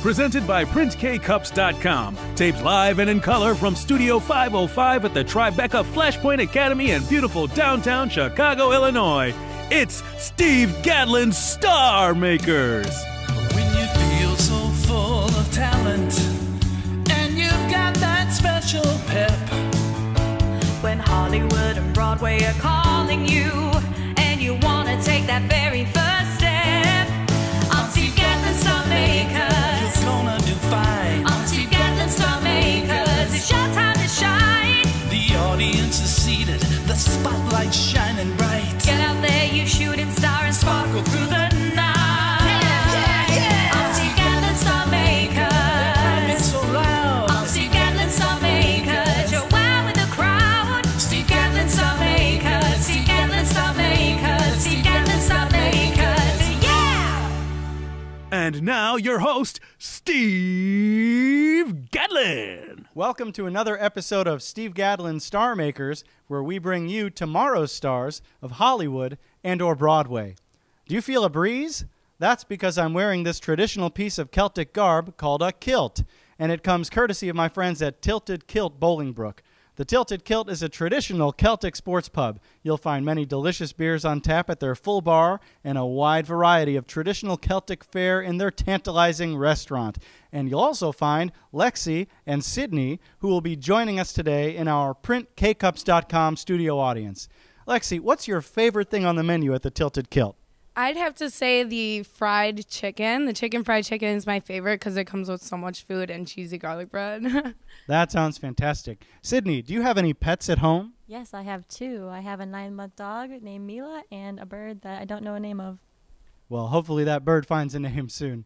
Presented by PrintKcups.com. Taped live and in color from Studio 505 at the Tribeca Flashpoint Academy in beautiful downtown Chicago, Illinois. It's Steve Gadlin's Star Makers. When you feel so full of talent and you've got that special pep. When Hollywood and Broadway are calling you and you want to take that very first step. I'm Steve Gadlin Star Makers. You're gonna do fine. I'm Steve Gadlin Star Makers. It's your time to shine. The audience is seated, the spotlight's shining bright. Get out there, you shooting star, and sparkle through the night. Yeah. I'm Steve Gadlin Star Makers. It's so loud. I'm Steve Gadlin Star Makers. You're wowing the crowd. Steve Gadlin Star Makers. Steve Gadlin Star Makers. Steve Gadlin Star Makers. Yeah! And now your host, Steve Gadlin. Welcome to another episode of Steve Gadlin's Star Makers, where we bring you tomorrow's stars of Hollywood and or Broadway. Do you feel a breeze? That's because I'm wearing this traditional piece of Celtic garb called a kilt, and it comes courtesy of my friends at Tilted Kilt Bolingbrook. The Tilted Kilt is a traditional Celtic sports pub. You'll find many delicious beers on tap at their full bar and a wide variety of traditional Celtic fare in their tantalizing restaurant. And you'll also find Lexi and Sydney, who will be joining us today in our PrintKcups.com studio audience. Lexi, what's your favorite thing on the menu at the Tilted Kilt? I'd have to say the fried chicken. The chicken fried chicken is my favorite because it comes with so much food and cheesy garlic bread. That sounds fantastic. Sydney, do you have any pets at home? Yes, I have two. I have a 9-month dog named Mila and a bird that I don't know a name of. Well, hopefully that bird finds a name soon.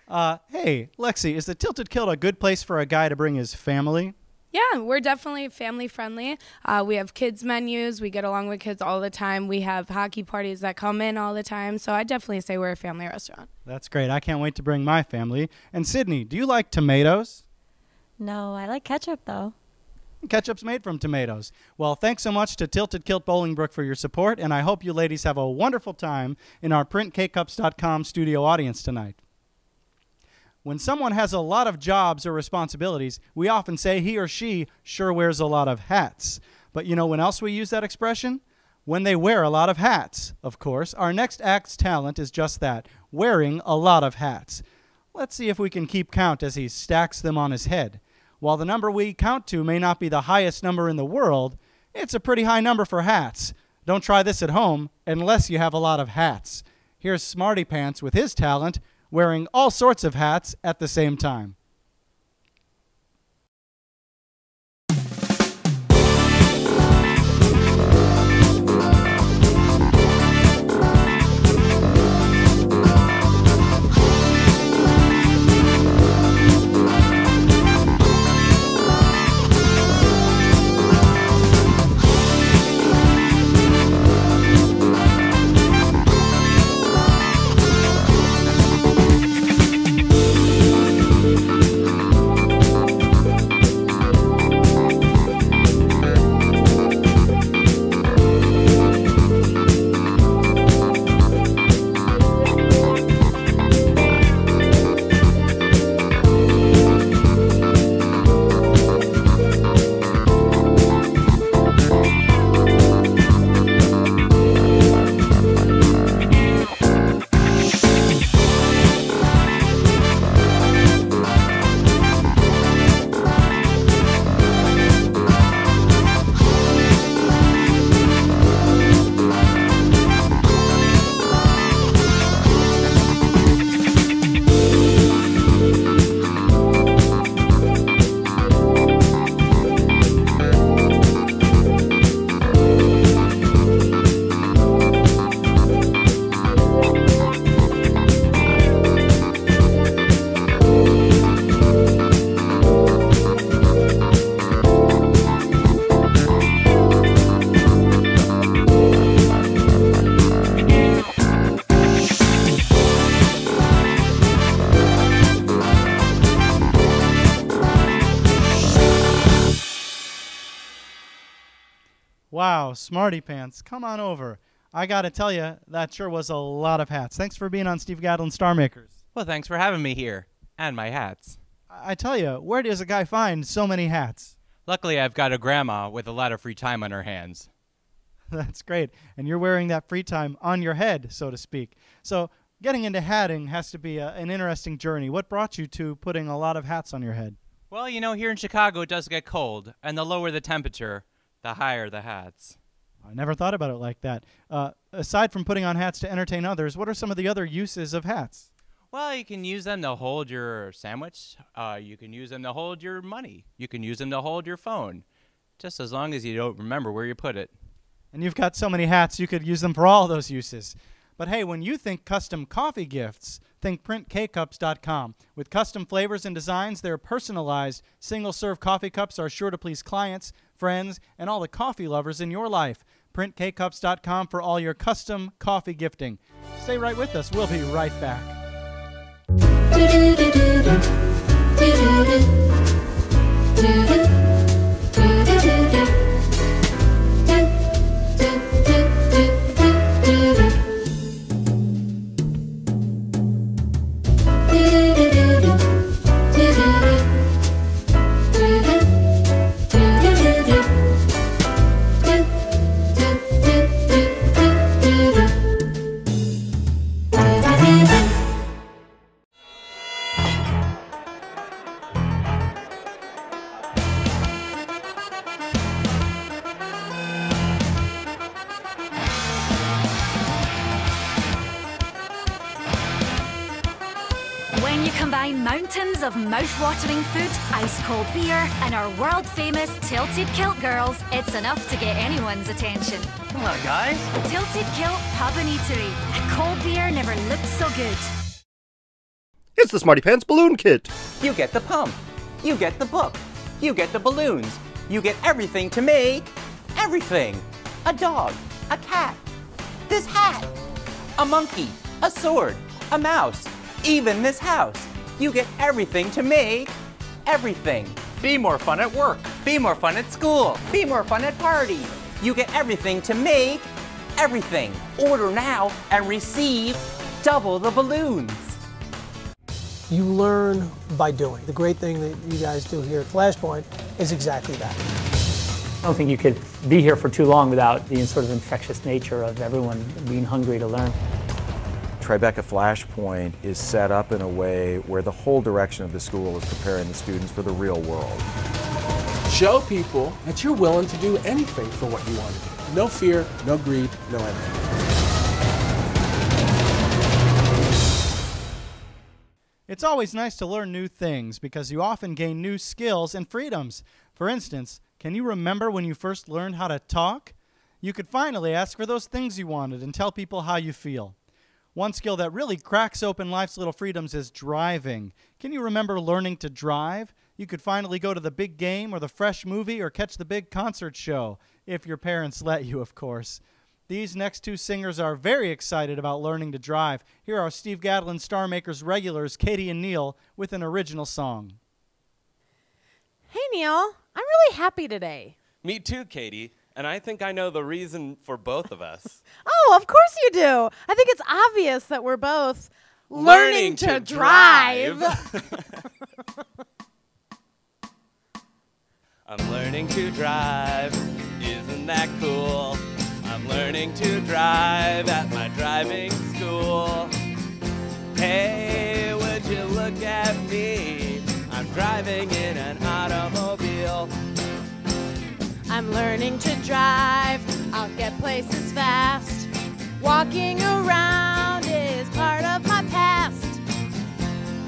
Hey, Lexi, is the Tilted Kilt a good place for a guy to bring his family? Yeah, we're definitely family friendly. We have kids menus. We get along with kids all the time. We have hockey parties that come in all the time. So I'd definitely say we're a family restaurant. That's great. I can't wait to bring my family. And Sydney, do you like tomatoes? No, I like ketchup though. Ketchup's made from tomatoes. Well, thanks so much to Tilted Kilt Bolingbrook for your support, and I hope you ladies have a wonderful time in our PrintKcups.com studio audience tonight. When someone has a lot of jobs or responsibilities, we often say he or she sure wears a lot of hats. But you know when else we use that expression? When they wear a lot of hats, of course. Our next act's talent is just that, wearing a lot of hats. Let's see if we can keep count as he stacks them on his head. While the number we count to may not be the highest number in the world, it's a pretty high number for hats. Don't try this at home unless you have a lot of hats. Here's Smarty Pants with his talent, wearing all sorts of hats at the same time. Wow, Smarty Pants, come on over. I got to tell you, that sure was a lot of hats. Thanks for being on Steve Gadlin's Star Makers. Well, thanks for having me here. And my hats. I tell you, where does a guy find so many hats? Luckily, I've got a grandma with a lot of free time on her hands. That's great. And you're wearing that free time on your head, so to speak. So getting into hatting has to be an interesting journey. What brought you to putting a lot of hats on your head? Well, you know, here in Chicago, it does get cold. And the lower the temperature, the higher the hats. I never thought about it like that. Aside from putting on hats to entertain others, what are some of the other uses of hats? Well, you can use them to hold your sandwich. You can use them to hold your money. You can use them to hold your phone. Just as long as you don't remember where you put it. And you've got so many hats, you could use them for all those uses. But hey, when you think custom coffee gifts, think printkcups.com. With custom flavors and designs, their personalized single-serve coffee cups are sure to please clients, friends, and all the coffee lovers in your life. Printkcups.com for all your custom coffee gifting. Stay right with us. We'll be right back. When you combine mountains of mouth-watering food, ice-cold beer, and our world-famous Tilted Kilt girls, it's enough to get anyone's attention. Come on, guys. Tilted Kilt Pub and Eatery. A cold beer never looked so good. It's the Smarty Pants Balloon Kit. You get the pump. You get the book. You get the balloons. You get everything to make everything. A dog, a cat, this hat, a monkey, a sword, a mouse, even this house. You get everything to make everything. Be more fun at work. Be more fun at school. Be more fun at parties. You get everything to make everything. Order now and receive double the balloons. You learn by doing. The great thing that you guys do here at Flashpoint is exactly that. I don't think you could be here for too long without the sort of infectious nature of everyone being hungry to learn. Tribeca Flashpoint is set up in a way where the whole direction of the school is preparing the students for the real world. Show people that you're willing to do anything for what you want to do. No fear, no greed, no envy. It's always nice to learn new things because you often gain new skills and freedoms. For instance, can you remember when you first learned how to talk? You could finally ask for those things you wanted and tell people how you feel. One skill that really cracks open life's little freedoms is driving. Can you remember learning to drive? You could finally go to the big game or the fresh movie or catch the big concert show, if your parents let you, of course. These next two singers are very excited about learning to drive. Here are Steve Gadlin Star Makers regulars, Katie and Neil, with an original song. Hey, Neil. I'm really happy today. Me too, Katie. And I think I know the reason for both of us. Oh, of course you do. I think it's obvious that we're both learning to drive. I'm learning to drive. Isn't that cool? I'm learning to drive at my driving school. Hey, would you look at me? I'm driving in an automobile. I'm learning to drive. I'll get places fast. Walking around is part of my past.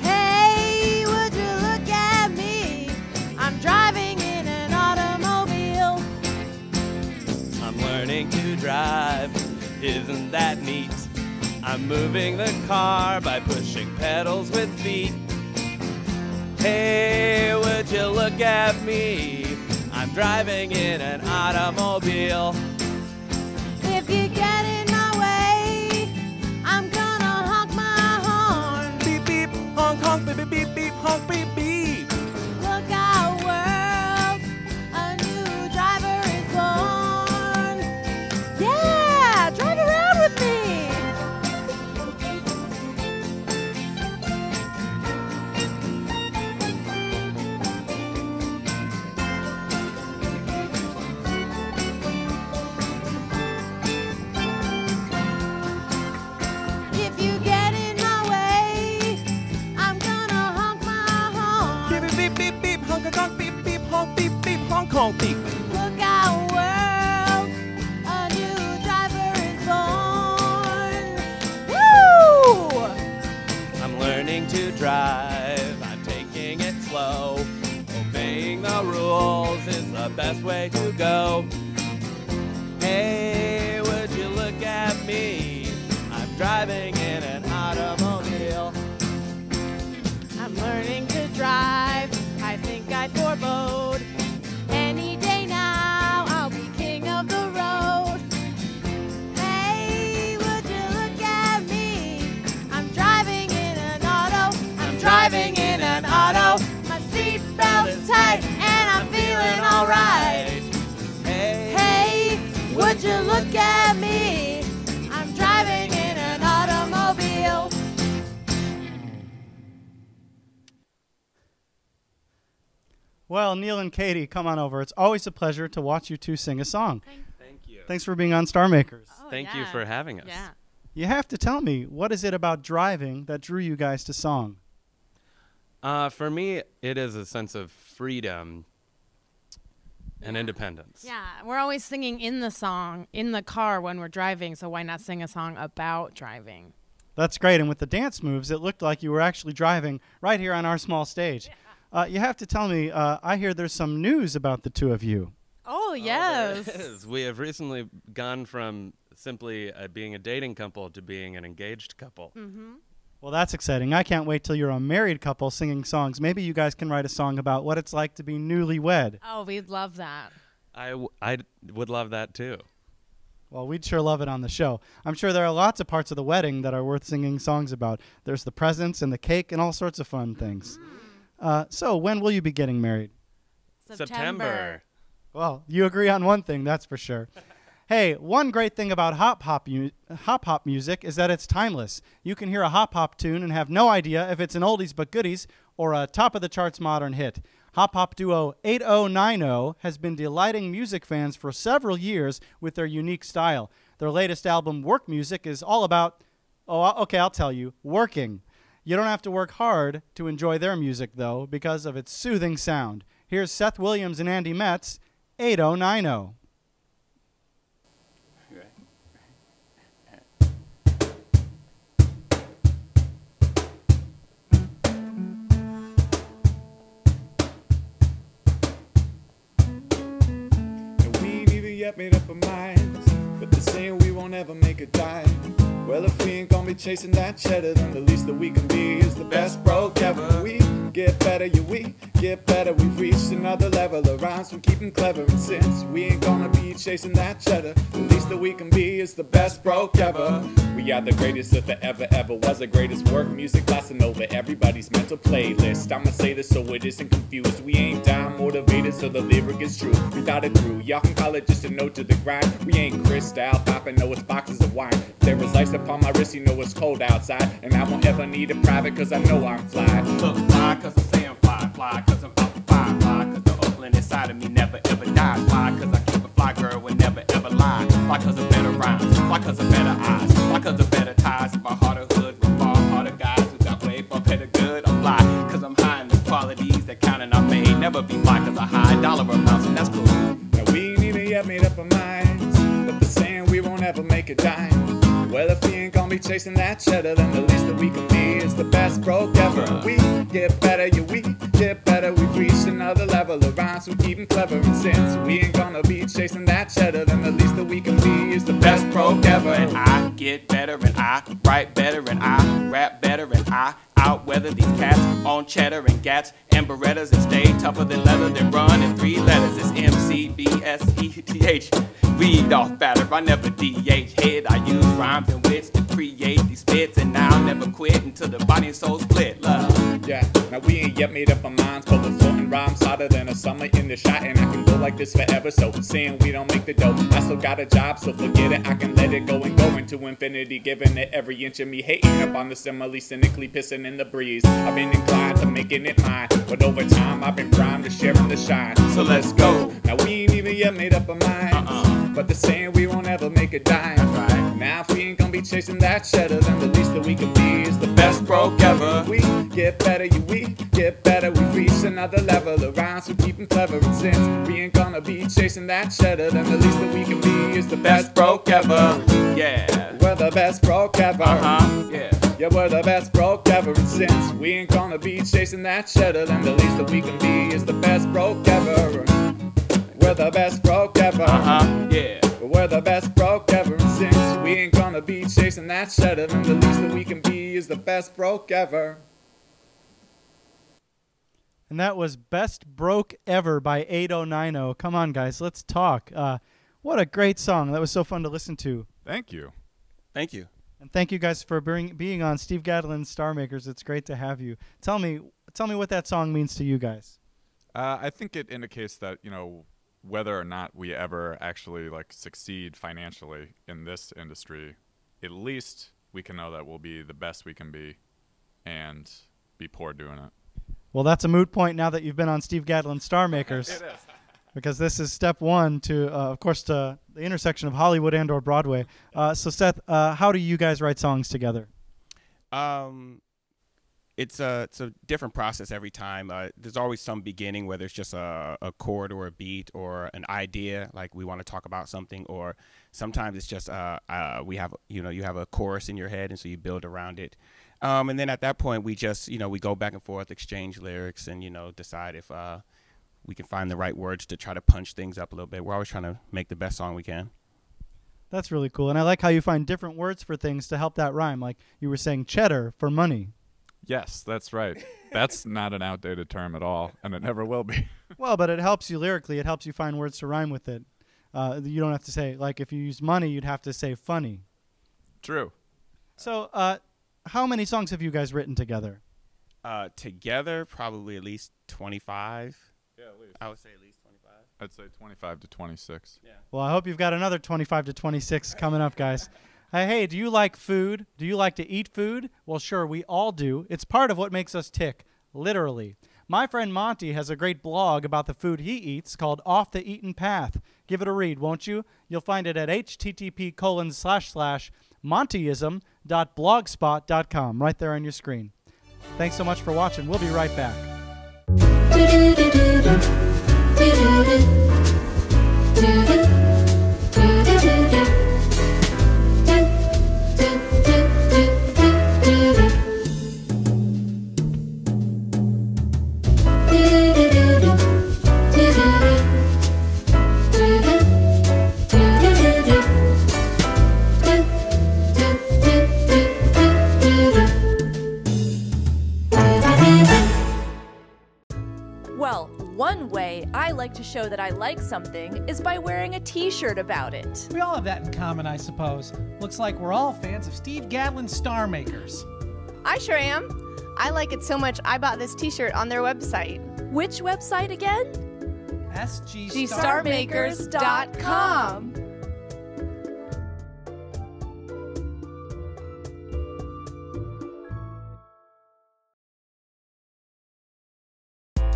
Hey, would you look at me? I'm driving in an automobile. I'm learning to drive. Isn't that neat? I'm moving the car by pushing pedals with feet. Hey, would you look at me? I'm driving in an automobile. If you get in my way, I'm gonna honk my horn. Beep, beep, honk, honk, beep, beep, beep, beep, honk, beep, beep. Look out, world, a new driver is born. Yeah, drive around with me. beep, beep, beep, honk, honk, beep, beep, honk, beep, beep, honk, honk, beep. Look out, world, a new driver is born. Woo! I'm learning to drive, I'm taking it slow. Obeying the rules is the best way to go. Hey, would you look at me? I'm driving in an automobile. I'm learning to drive, I think I forebode. Any day now, I'll be king of the road. Hey, would you look at me? I'm driving in an auto. I'm driving in an auto. My seatbelt is tight and I'm feeling alright. Hey, would you look at me? I'm driving in an automobile. Well, Neil and Katie, come on over. It's always a pleasure to watch you two sing a song. Thank you. Thanks for being on Star Makers. Thank you for having us. Yeah. You have to tell me, what is it about driving that drew you guys to song? For me, it is a sense of freedom and independence. Yeah, we're always singing in the song, in the car when we're driving, so why not sing a song about driving? That's great. And with the dance moves, it looked like you were actually driving right here on our small stage. You have to tell me, I hear there's some news about the two of you. Oh, yes. There is. We have recently gone from simply being a dating couple to being an engaged couple. Mm-hmm. Well, that's exciting. I can't wait till you're a married couple singing songs. Maybe you guys can write a song about what it's like to be newlywed. Oh, we'd love that. I would love that too. Well, we'd sure love it on the show. I'm sure there are lots of parts of the wedding that are worth singing songs about. There's the presents and the cake and all sorts of fun things. So when will you be getting married? September. Well, you agree on one thing, that's for sure. Hey, one great thing about hop music is that it's timeless. You can hear a hop tune and have no idea if it's an oldies but goodies or a top-of-the-charts modern hit. Hop duo 8090 has been delighting music fans for several years with their unique style. Their latest album, Work Music, is all about, I'll tell you, working. You don't have to work hard to enjoy their music, though, because of its soothing sound. Here's Seth Williams and Andy Metz, 8090. Made up our minds, but they're saying we won't ever make a dime. Well, if we ain't gonna be chasing that cheddar, then the least that we can be is the best broke ever. We get better, yeah, we get better. We've reached another level of rhymes from keeping clever. And since we ain't gonna be chasing that cheddar, the least that we can be is the best broke ever. We are the greatest that there ever was. The greatest work music lasting over everybody's mental playlist. I'ma say this so it isn't confused. We ain't down motivated, so the lyric is true. We thought it through. Y'all can call it just a note to the grind. We ain't crystal poppin', no, it's boxes of wine. There is ice upon my wrist, you know it's cold outside. And I won't ever need a private, cause I know I'm fly. Look, fly, cause I'm saying fly, cause I'm up fly, cause the Oakland inside of me never ever dies. Fly, cause I keep a fly girl and never ever lie. Fly, cause of better rhymes, fly, cause of better eyes, fly, cause of better ties. If I harder hood with far harder guys who got way for better good, I'm fly, cause I'm high in the qualities that count and I may never be fly, cause I high dollar amounts, and that's cool. Now we ain't even yet made up our minds, but they're saying we won't ever make a dime. Well, if we ain't gonna be chasing that cheddar, then the least that we can be is the best broke ever. We get better, yeah, we get better. We've reached another level of rhymes from keeping clever. And since we ain't gonna be chasing that cheddar, then the least that we can be is the best broke ever. And I get better, and I write better, and I rap better, and I outweather these cats on cheddar and gats and Berettas and stay tougher than leather. They run in 3 letters. It's MCBSETH. Read off batter, I never DH. Head, I use rhymes and wits to create these spits, and I'll never quit until the body and soul split. Love. Yeah, now we ain't yet made up our minds, but we're floating rhymes hotter than a summer in the shot, and I can go like this forever. So saying we don't make the dough, I still got a job, so forget it. I can let it go and go into infinity, giving it every inch of me, hating up on the simile, cynically pissing in the breeze. I've been inclined to making it mine, but over time I've been primed to sharing the shine. So let's go. Now we ain't even yet made up our minds, but they're saying we won't ever make a dime. Now if we ain't gonna gonna be chasing that cheddar, then the least that we can be is the best broke ever. We get better, we get better, we reach another level around, so keep 'em clever. And since we ain't gonna be chasing that cheddar, then the least that we can be is the best broke ever. Yeah. We're the best broke ever. Yeah. Yeah, we're the best broke ever. And since we ain't gonna be chasing that cheddar, then the least that we can be is the best broke ever. We're the best broke ever. Yeah. We're the best broke ever. And since we ain't gonna be chasing that cheddar, then the least that we can be is the best broke ever. And that was Best Broke Ever by 8090. Come on, guys, let's talk. What a great song. That was so fun to listen to. Thank you. Thank you. And thank you guys for being on Steve Gadlin's Star Makers. It's great to have you. Tell me what that song means to you guys. I think it indicates that, you know, whether or not we ever actually like succeed financially in this industry, at least we can know that we'll be the best we can be and be poor doing it. Well, that's a moot point now that you've been on Steve Gadlin's Star Makers. It is. Because this is step one to, of course, to the intersection of Hollywood and or Broadway. So, Seth, how do you guys write songs together? It's a different process every time. There's always some beginning, whether it's just a chord or a beat or an idea, like we want to talk about something, or sometimes it's just we have, you have a chorus in your head, and so you build around it. And then at that point, we just, we go back and forth, exchange lyrics, and, decide if we can find the right words to try to punch things up a little bit. We're always trying to make the best song we can. That's really cool. And I like how you find different words for things to help that rhyme. Like you were saying cheddar for money. Yes, that's right. That's not an outdated term at all, and it never will be. Well, but it helps you lyrically. It helps you find words to rhyme with it. You don't have to say, like if you use money, you'd have to say funny. True. So how many songs have you guys written together? Together, probably at least 25. Yeah, at least. I would say at least 25. I'd say 25 to 26. Yeah. Well, I hope you've got another 25 to 26 coming up, guys. Hey, do you like food? Do you like to eat food? Well, sure, we all do. It's part of what makes us tick, literally. My friend Monty has a great blog about the food he eats called Off the Eaten Path. Give it a read, won't you? You'll find it at http://montyism.blogspot.com right there on your screen. Thanks so much for watching. We'll be right back. Well, one way I like to show that I like something is by wearing a t-shirt about it. We all have that in common, I suppose. Looks like we're all fans of Steve Gadlin's Star Makers. I sure am. I like it so much I bought this t-shirt on their website. Which website again? SGStarmakers.com.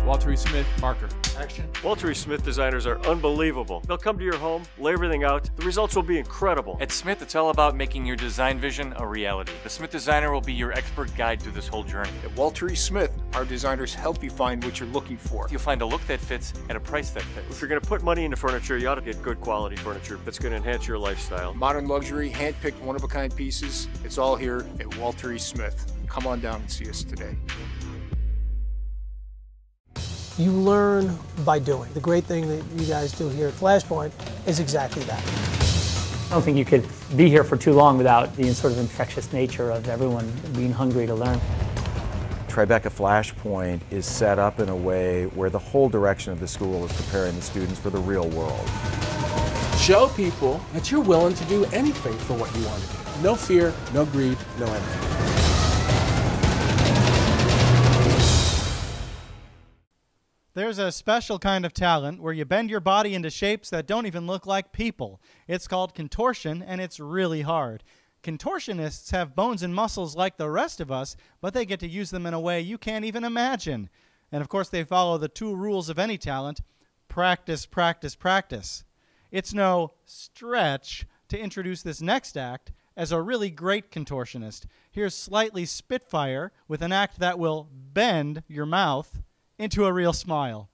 Walter E. Smith, marker. Action. Walter E. Smith designers are unbelievable. They'll come to your home, lay everything out. The results will be incredible. At Smith, it's all about making your design vision a reality. The Smith Designer will be your expert guide through this whole journey. At Walter E. Smith, our designers help you find what you're looking for. You'll find a look that fits at a price that fits. If you're going to put money into furniture, you ought to get good quality furniture that's going to enhance your lifestyle. Modern luxury, hand-picked, one-of-a-kind pieces. It's all here at Walter E. Smith. Come on down and see us today. You learn by doing. The great thing that you guys do here at Flashpoint is exactly that. I don't think you could be here for too long without the sort of infectious nature of everyone being hungry to learn. Tribeca Flashpoint is set up in a way where the whole direction of the school is preparing the students for the real world. Show people that you're willing to do anything for what you want to do. No fear, no greed, no envy. There's a special kind of talent where you bend your body into shapes that don't even look like people. It's called contortion, and it's really hard. Contortionists have bones and muscles like the rest of us, but they get to use them in a way you can't even imagine. And of course, they follow the two rules of any talent: practice, practice, practice. It's no stretch to introduce this next act as a really great contortionist. Here's Slightly Spitfire with an act that will bend your mouth into a real smile.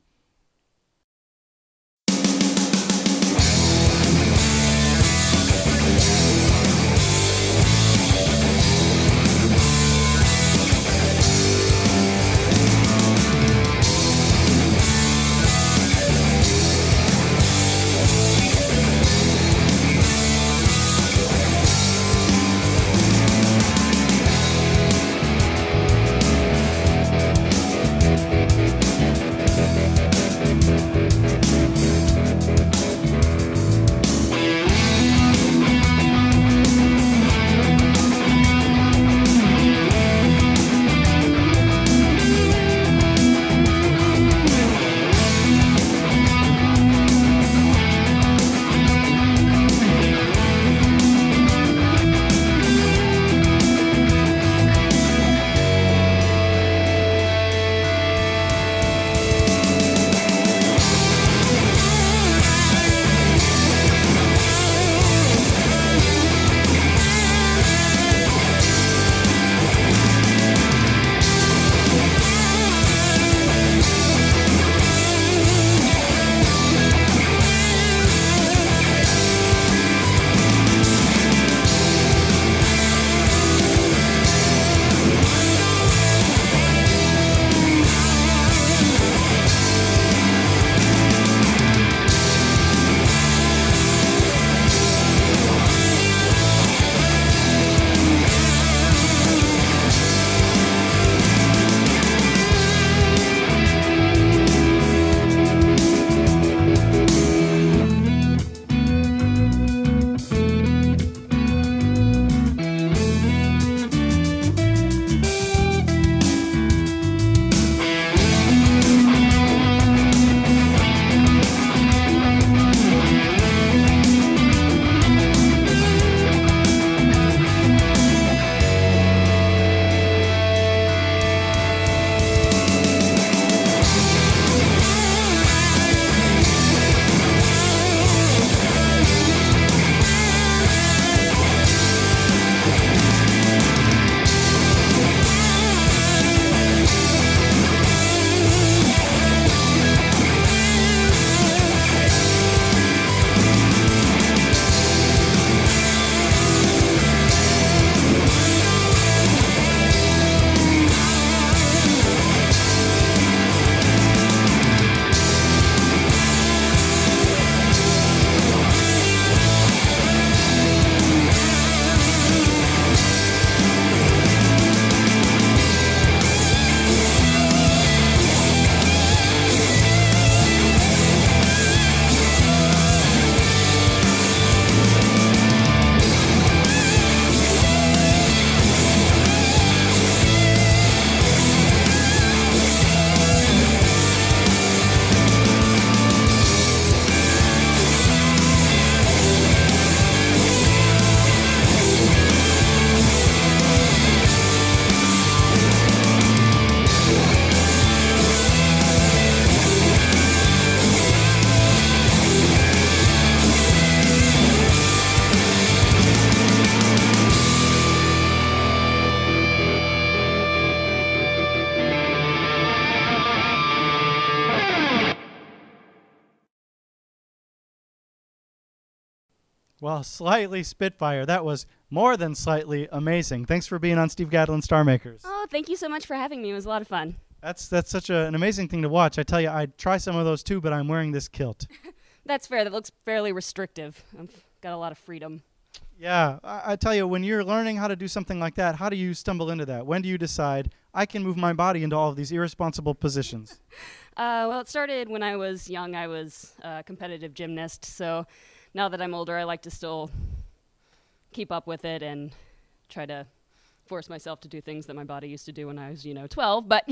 Well, Slightly Spitfire. That was more than slightly amazing. Thanks for being on Steve Gadlin Star Makers. Oh, thank you so much for having me. It was a lot of fun. That's such an amazing thing to watch. I tell you, I'd try some of those too, but I'm wearing this kilt. That's fair. That looks fairly restrictive. I've got a lot of freedom. Yeah, I tell you, when you're learning how to do something like that, how do you stumble into that? When do you decide, I can move my body into all of these irresponsible positions? Well, it started when I was young. I was a competitive gymnast, so now that I'm older, I like to still keep up with it and try to force myself to do things that my body used to do when I was, 12, but,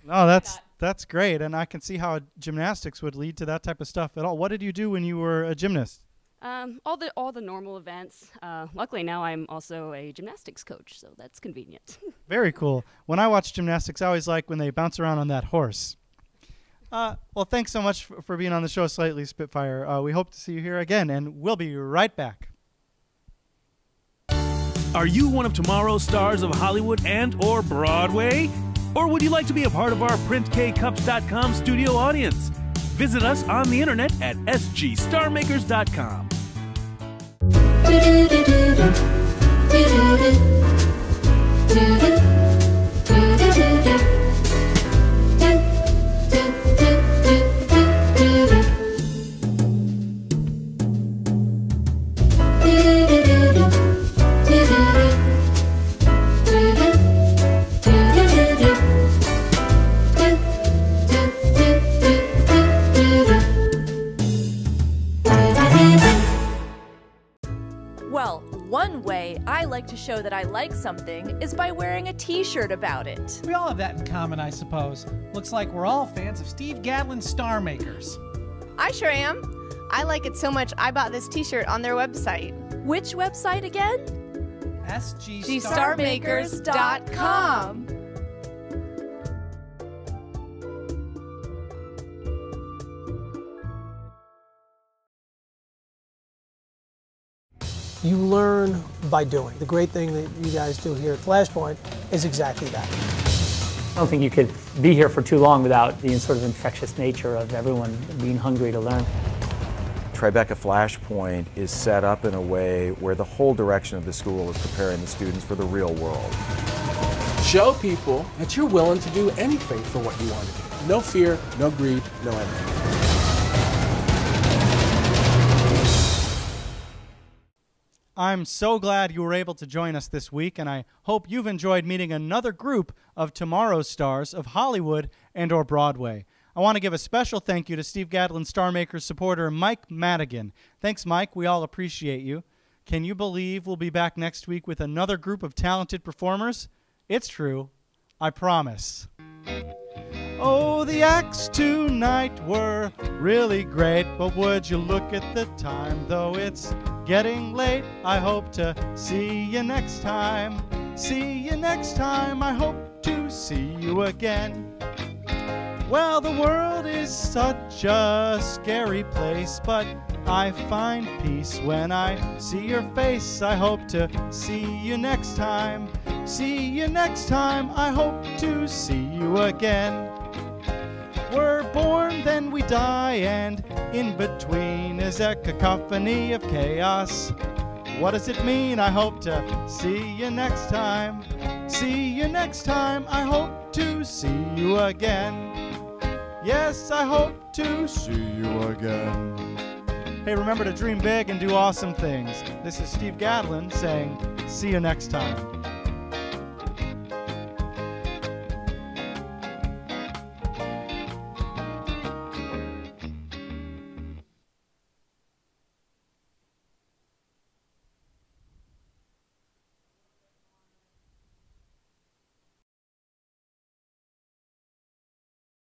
No, that's great, and I can see how gymnastics would lead to that type of stuff at all. What did you do when you were a gymnast? All the normal events. Luckily now I'm also a gymnastics coach, so that's convenient. Very cool. When I watch gymnastics, I always like when they bounce around on that horse. Well, thanks so much for being on the show, Slightly Spitfire. We hope to see you here again, and we'll be right back. Are you one of tomorrow's stars of Hollywood and/or Broadway? Or would you like to be a part of our PrintKcups.com studio audience? Visit us on the internet at sgstarmakers.com. Well, one way I like to show that I like something is by wearing a t-shirt about it. We all have that in common, I suppose. Looks like we're all fans of Steve Gadlin's Star Makers. I sure am. I like it so much I bought this t-shirt on their website. Which website again? sgstarmakers.com. You learn by doing. The great thing that you guys do here at Flashpoint is exactly that. I don't think you could be here for too long without the sort of infectious nature of everyone being hungry to learn. Tribeca Flashpoint is set up in a way where the whole direction of the school is preparing the students for the real world. Show people that you're willing to do anything for what you want to do. No fear, no greed, no envy. I'm so glad you were able to join us this week, and I hope you've enjoyed meeting another group of tomorrow's stars of Hollywood and/or Broadway. I want to give a special thank you to Steve Gadlin Star Makers supporter Mike Madigan. Thanks, Mike. We all appreciate you. Can you believe we'll be back next week with another group of talented performers? It's true. I promise. Oh, the acts tonight were really great, but would you look at the time, though it's getting late. I hope to see you next time. See you next time. I hope to see you again. Well, the world is such a scary place, but I find peace when I see your face. I hope to see you next time. See you next time. I hope to see you again. We're born, then we die, and in between is a cacophony of chaos. What does it mean? I hope to see you next time. See you next time. I hope to see you again. Yes, I hope to see you again. Hey, remember to dream big and do awesome things. This is Steve Gadlin saying, see you next time.